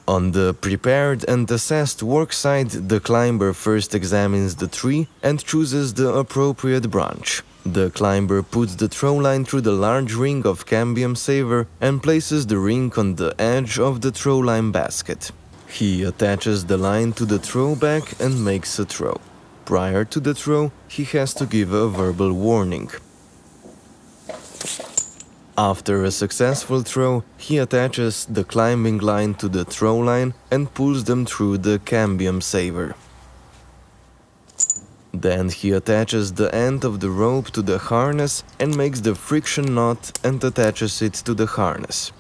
On the prepared and assessed worksite, the climber first examines the tree and chooses the appropriate branch. The climber puts the throw line through the large ring of cambium saver and places the ring on the edge of the throw line basket. He attaches the line to the throw bag and makes a throw. Prior to the throw, he has to give a verbal warning. After a successful throw, he attaches the climbing line to the throw line and pulls them through the cambium saver. Then he attaches the end of the rope to the harness and makes the friction knot and attaches it to the harness.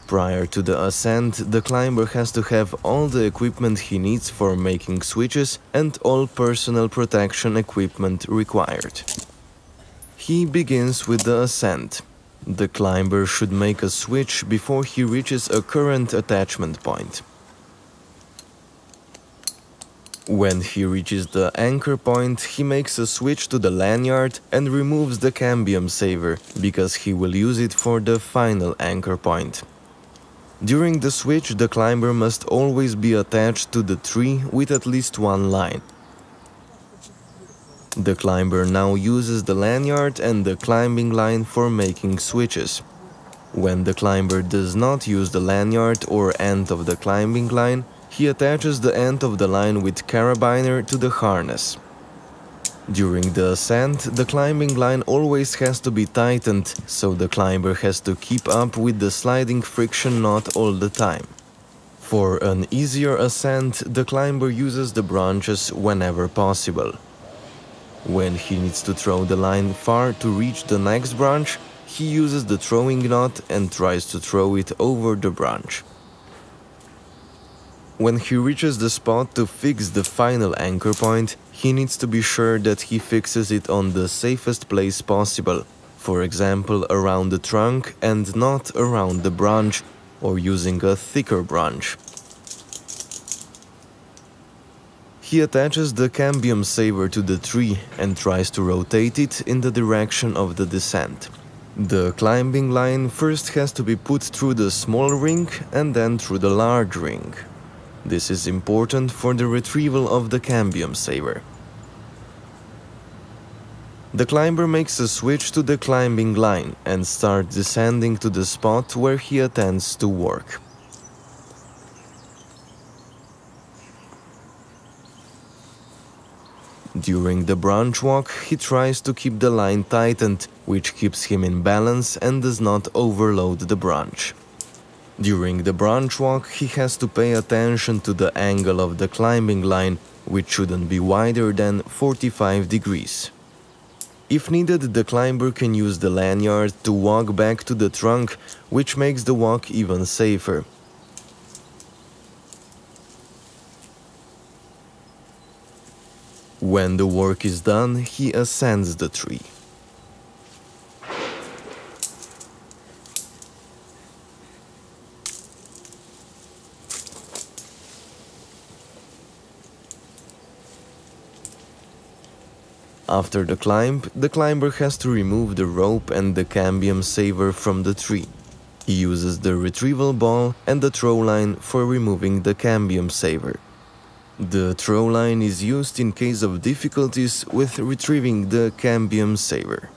Prior to the ascent, the climber has to have all the equipment he needs for making switches and all personal protection equipment required. He begins with the ascent. The climber should make a switch before he reaches a current attachment point. When he reaches the anchor point, he makes a switch to the lanyard and removes the cambium saver, because he will use it for the final anchor point. During the switch, the climber must always be attached to the tree with at least one line. The climber now uses the lanyard and the climbing line for making switches. When the climber does not use the lanyard or end of the climbing line, he attaches the end of the line with carabiner to the harness. During the ascent, the climbing line always has to be tightened, so the climber has to keep up with the sliding friction knot all the time. For an easier ascent, the climber uses the branches whenever possible. When he needs to throw the line far to reach the next branch, he uses the throwing knot and tries to throw it over the branch. When he reaches the spot to fix the final anchor point, he needs to be sure that he fixes it on the safest place possible, for example around the trunk and not around the branch, or using a thicker branch. He attaches the cambium saver to the tree and tries to rotate it in the direction of the descent. The climbing line first has to be put through the small ring and then through the large ring. This is important for the retrieval of the cambium saver. The climber makes a switch to the climbing line and starts descending to the spot where he intends to work. During the branch walk, he tries to keep the line tightened, which keeps him in balance and does not overload the branch. During the branch walk, he has to pay attention to the angle of the climbing line, which shouldn't be wider than 45 degrees. If needed, the climber can use the lanyard to walk back to the trunk, which makes the walk even safer. When the work is done, he ascends the tree. After the climb, the climber has to remove the rope and the cambium saver from the tree. He uses the retrieval ball and the throw line for removing the cambium saver. The throw line is used in case of difficulties with retrieving the cambium saver.